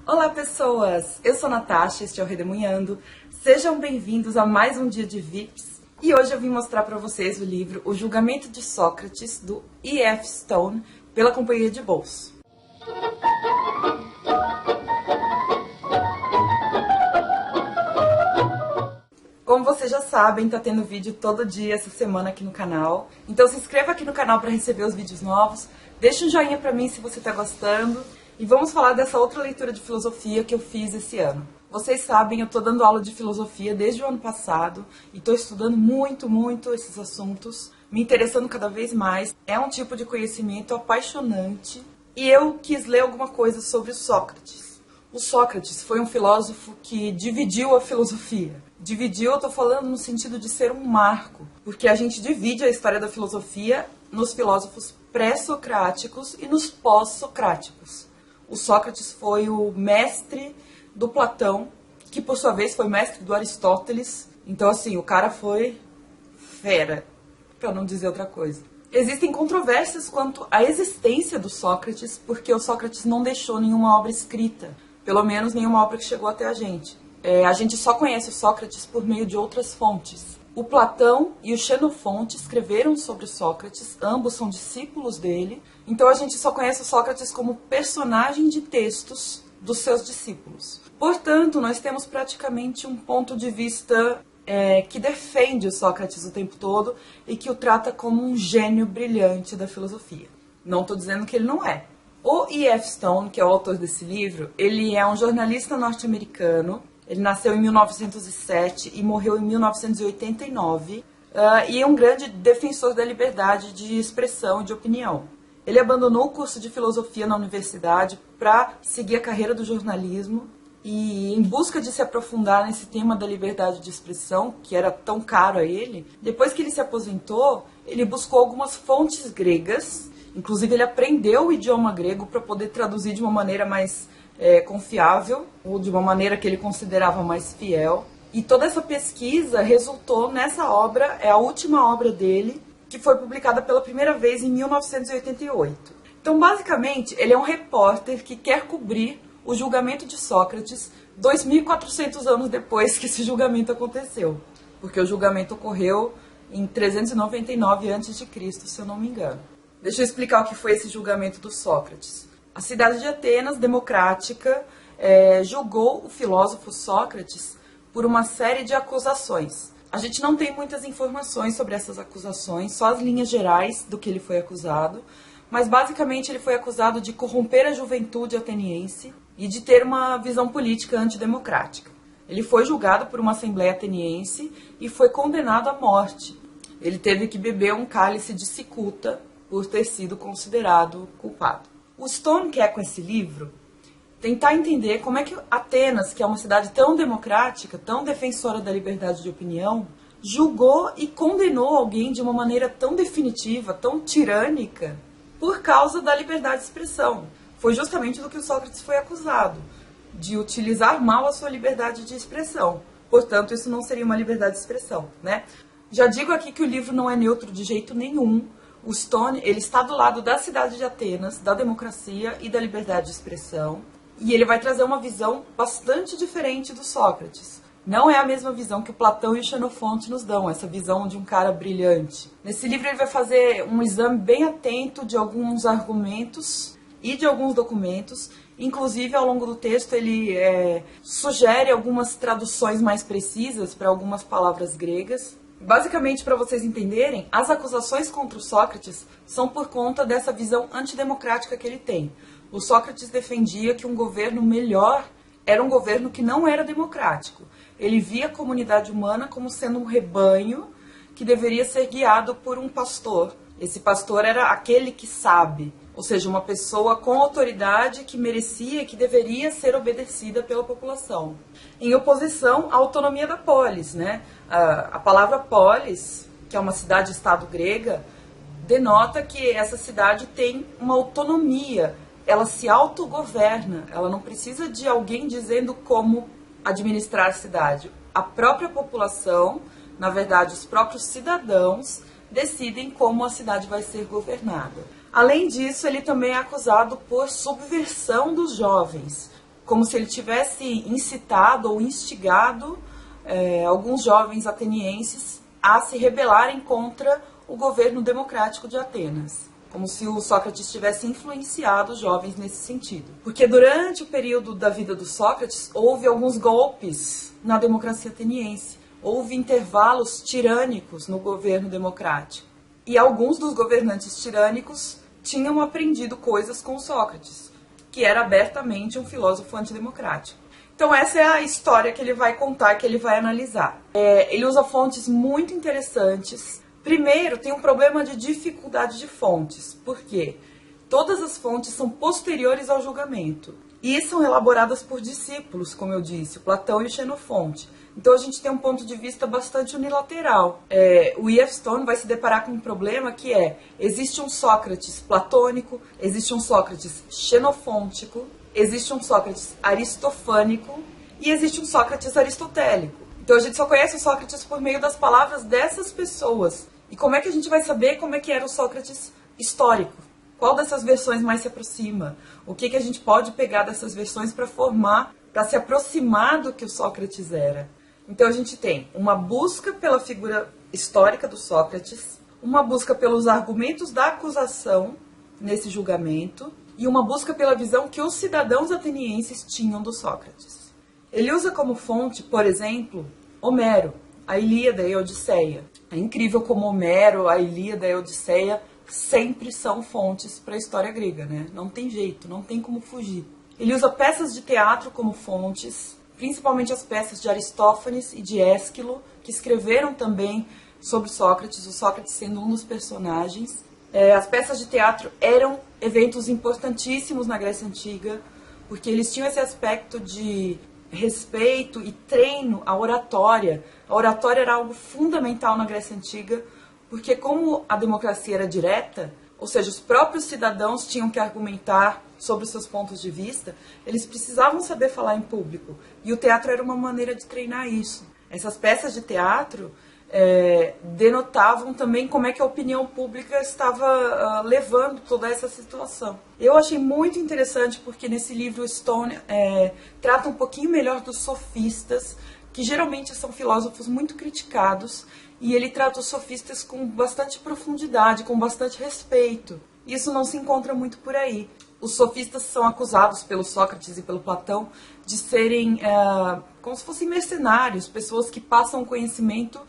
Olá pessoas, eu sou Natasha, este é o Redemoinhando. Sejam bem-vindos a mais um dia de VIPs. E hoje eu vim mostrar para vocês o livro O Julgamento de Sócrates, do E.F. Stone, pela Companhia de Bolso. Como vocês já sabem, tá tendo vídeo todo dia essa semana aqui no canal. Então se inscreva aqui no canal para receber os vídeos novos. Deixa um joinha pra mim se você tá gostando. E vamos falar dessa outra leitura de filosofia que eu fiz esse ano. Vocês sabem, eu tô dando aula de filosofia desde o ano passado e tô estudando muito esses assuntos, me interessando cada vez mais. É um tipo de conhecimento apaixonante e eu quis ler alguma coisa sobre Sócrates. O Sócrates foi um filósofo que dividiu a filosofia. Dividiu, eu tô falando no sentido de ser um marco, porque a gente divide a história da filosofia nos filósofos pré-socráticos e nos pós-socráticos. O Sócrates foi o mestre do Platão, que por sua vez foi mestre do Aristóteles. Então, assim, o cara foi fera, para não dizer outra coisa. Existem controvérsias quanto à existência do Sócrates, porque o Sócrates não deixou nenhuma obra escrita, pelo menos nenhuma obra que chegou até a gente. A gente só conhece o Sócrates por meio de outras fontes. O Platão e o Xenofonte escreveram sobre Sócrates, ambos são discípulos dele. Então a gente só conhece o Sócrates como personagem de textos dos seus discípulos. Portanto, nós temos praticamente um ponto de vista que defende o Sócrates o tempo todo e que o trata como um gênio brilhante da filosofia. Não estou dizendo que ele não é. O E.F. Stone, que é o autor desse livro, ele é um jornalista norte-americano. Ele nasceu em 1907 e morreu em 1989 e é um grande defensor da liberdade de expressão e de opinião. Ele abandonou o curso de filosofia na universidade para seguir a carreira do jornalismo e, em busca de se aprofundar nesse tema da liberdade de expressão, que era tão caro a ele, depois que ele se aposentou, ele buscou algumas fontes gregas, inclusive ele aprendeu o idioma grego para poder traduzir de uma maneira mais confiável, ou de uma maneira que ele considerava mais fiel. E toda essa pesquisa resultou nessa obra, é a última obra dele, que foi publicada pela primeira vez em 1988. Então, basicamente, ele é um repórter que quer cobrir o julgamento de Sócrates 2.400 anos depois que esse julgamento aconteceu. Porque o julgamento ocorreu em 399 a.C., se eu não me engano. Deixa eu explicar o que foi esse julgamento do Sócrates. A cidade de Atenas, democrática, julgou o filósofo Sócrates por uma série de acusações. A gente não tem muitas informações sobre essas acusações, só as linhas gerais do que ele foi acusado, mas basicamente ele foi acusado de corromper a juventude ateniense e de ter uma visão política antidemocrática. Ele foi julgado por uma assembleia ateniense e foi condenado à morte. Ele teve que beber um cálice de cicuta por ter sido considerado culpado. O Stone quer, com esse livro, tentar entender como é que Atenas, que é uma cidade tão democrática, tão defensora da liberdade de opinião, julgou e condenou alguém de uma maneira tão definitiva, tão tirânica, por causa da liberdade de expressão. Foi justamente do que o Sócrates foi acusado, de utilizar mal a sua liberdade de expressão. Portanto, isso não seria uma liberdade de expressão, né? Já digo aqui que o livro não é neutro de jeito nenhum. O Stone, ele está do lado da cidade de Atenas, da democracia e da liberdade de expressão. E ele vai trazer uma visão bastante diferente do Sócrates. Não é a mesma visão que o Platão e o Xenofonte nos dão, essa visão de um cara brilhante. Nesse livro ele vai fazer um exame bem atento de alguns argumentos e de alguns documentos. Inclusive, ao longo do texto, ele sugere algumas traduções mais precisas para algumas palavras gregas. Basicamente, para vocês entenderem, as acusações contra o Sócrates são por conta dessa visão antidemocrática que ele tem. O Sócrates defendia que um governo melhor era um governo que não era democrático. Ele via a comunidade humana como sendo um rebanho que deveria ser guiado por um pastor. Esse pastor era aquele que sabe, ou seja, uma pessoa com autoridade que merecia e que deveria ser obedecida pela população. Em oposição à autonomia da polis, né? A palavra polis, que é uma cidade-estado grega, denota que essa cidade tem uma autonomia, ela se autogoverna, ela não precisa de alguém dizendo como administrar a cidade. A própria população, na verdade, os próprios cidadãos, decidem como a cidade vai ser governada. Além disso, ele também é acusado por subversão dos jovens. como se ele tivesse incitado ou instigado alguns jovens atenienses a se rebelarem contra o governo democrático de Atenas. Como se o Sócrates tivesse influenciado os jovens nesse sentido. Porque durante o período da vida do Sócrates, houve alguns golpes na democracia ateniense. Houve intervalos tirânicos no governo democrático. E alguns dos governantes tirânicos tinham aprendido coisas com o Sócrates, que era abertamente um filósofo antidemocrático. Então essa é a história que ele vai contar, que ele vai analisar. Ele usa fontes muito interessantes. Primeiro, tem um problema de dificuldade de fontes. Por quê? Todas as fontes são posteriores ao julgamento. E são elaboradas por discípulos, como eu disse, o Platão e o Xenofonte. Então a gente tem um ponto de vista bastante unilateral. O E.F. Stone vai se deparar com um problema que existe um Sócrates platônico, existe um Sócrates xenofôntico, existe um Sócrates aristofânico e existe um Sócrates aristotélico. Então a gente só conhece o Sócrates por meio das palavras dessas pessoas. E como é que a gente vai saber como é que era o Sócrates histórico? Qual dessas versões mais se aproxima? O que a gente pode pegar dessas versões para formar, para se aproximar do que o Sócrates era? Então a gente tem uma busca pela figura histórica do Sócrates, uma busca pelos argumentos da acusação nesse julgamento e uma busca pela visão que os cidadãos atenienses tinham do Sócrates. Ele usa como fonte, por exemplo, Homero, a Ilíada e a Odisseia. É incrível como Homero, a Ilíada e a Odisseia sempre são fontes para a história grega, né? Não tem jeito, não tem como fugir. Ele usa peças de teatro como fontes, principalmente as peças de Aristófanes e de Ésquilo, que escreveram também sobre Sócrates, o Sócrates sendo um dos personagens. As peças de teatro eram eventos importantíssimos na Grécia Antiga, porque eles tinham esse aspecto de respeito e treino à oratória. A oratória era algo fundamental na Grécia Antiga, porque como a democracia era direta, ou seja, os próprios cidadãos tinham que argumentar sobre os seus pontos de vista, eles precisavam saber falar em público. E o teatro era uma maneira de treinar isso. Essas peças de teatro denotavam também como é que a opinião pública estava levando toda essa situação. Eu achei muito interessante porque nesse livro Stone trata um pouquinho melhor dos sofistas, que geralmente são filósofos muito criticados, e ele trata os sofistas com bastante profundidade, com bastante respeito. Isso não se encontra muito por aí. Os sofistas são acusados pelo Sócrates e pelo Platão de serem como se fossem mercenários, pessoas que passam conhecimento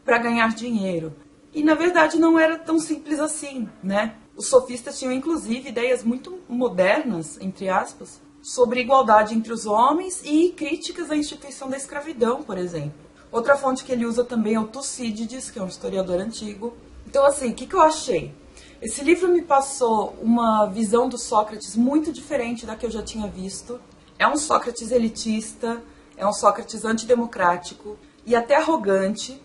para ganhar dinheiro. E na verdade não era tão simples assim, né? Os sofistas tinham inclusive ideias muito modernas, entre aspas, sobre igualdade entre os homens e críticas à instituição da escravidão, por exemplo. Outra fonte que ele usa também é o Tucídides, que é um historiador antigo. Então assim, o que eu achei? Esse livro me passou uma visão do Sócrates muito diferente da que eu já tinha visto. É um Sócrates elitista, é um Sócrates antidemocrático e até arrogante.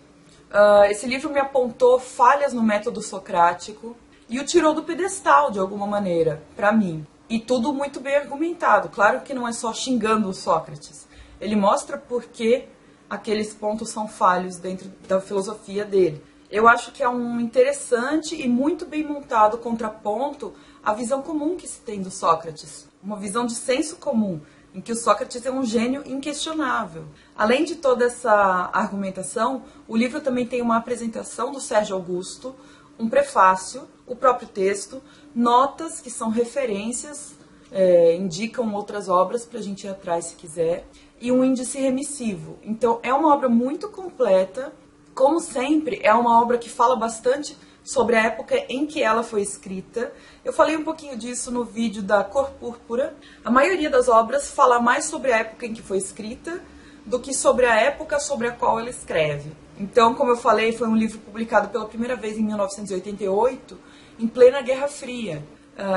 Esse livro me apontou falhas no método socrático e o tirou do pedestal, de alguma maneira, para mim. E tudo muito bem argumentado. Claro que não é só xingando o Sócrates. Ele mostra por que aqueles pontos são falhos dentro da filosofia dele. Eu acho que é um interessante e muito bem montado contraponto à visão comum que se tem do Sócrates. Uma visão de senso comum, em que o Sócrates é um gênio inquestionável. Além de toda essa argumentação, o livro também tem uma apresentação do Sérgio Augusto, um prefácio, o próprio texto, notas que são referências, indicam outras obras para a gente ir atrás se quiser, e um índice remissivo. Então é uma obra muito completa. Como sempre, é uma obra que fala bastante sobre a época em que ela foi escrita. Eu falei um pouquinho disso no vídeo da Cor Púrpura. A maioria das obras fala mais sobre a época em que foi escrita do que sobre a época sobre a qual ela escreve. Então, como eu falei, foi um livro publicado pela primeira vez em 1988, em plena Guerra Fria.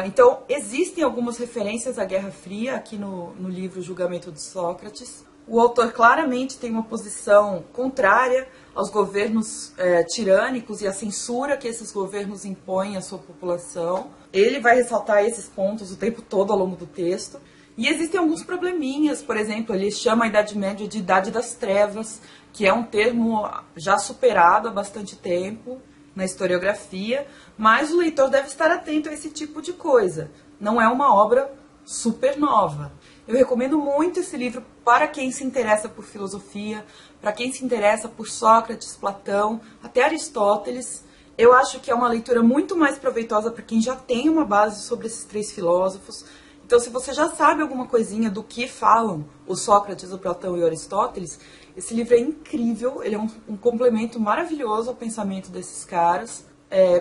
Então, existem algumas referências à Guerra Fria aqui no livro Julgamento de Sócrates. O autor claramente tem uma posição contrária aos governos tirânicos e à censura que esses governos impõem à sua população. Ele vai ressaltar esses pontos o tempo todo ao longo do texto. E existem alguns probleminhas, por exemplo, ele chama a Idade Média de Idade das Trevas, que é um termo já superado há bastante tempo na historiografia, mas o leitor deve estar atento a esse tipo de coisa. Não é uma obra super nova. Eu recomendo muito esse livro para quem se interessa por filosofia, para quem se interessa por Sócrates, Platão, até Aristóteles. Eu acho que é uma leitura muito mais proveitosa para quem já tem uma base sobre esses três filósofos. Então, se você já sabe alguma coisinha do que falam o Sócrates, o Platão e o Aristóteles, esse livro é incrível, ele é um complemento maravilhoso ao pensamento desses caras,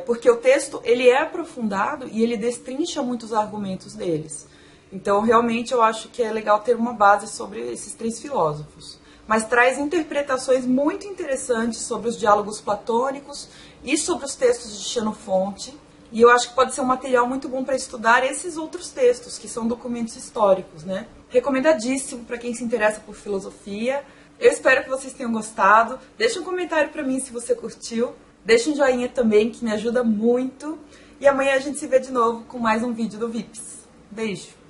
porque o texto ele é aprofundado e ele destrincha muitos argumentos deles. Então, realmente, eu acho que é legal ter uma base sobre esses três filósofos. Mas traz interpretações muito interessantes sobre os diálogos platônicos e sobre os textos de Xenofonte. E eu acho que pode ser um material muito bom para estudar esses outros textos, que são documentos históricos, né? Recomendadíssimo para quem se interessa por filosofia. Eu espero que vocês tenham gostado. Deixa um comentário para mim se você curtiu. Deixa um joinha também, que me ajuda muito. E amanhã a gente se vê de novo com mais um vídeo do Vips. Beijo!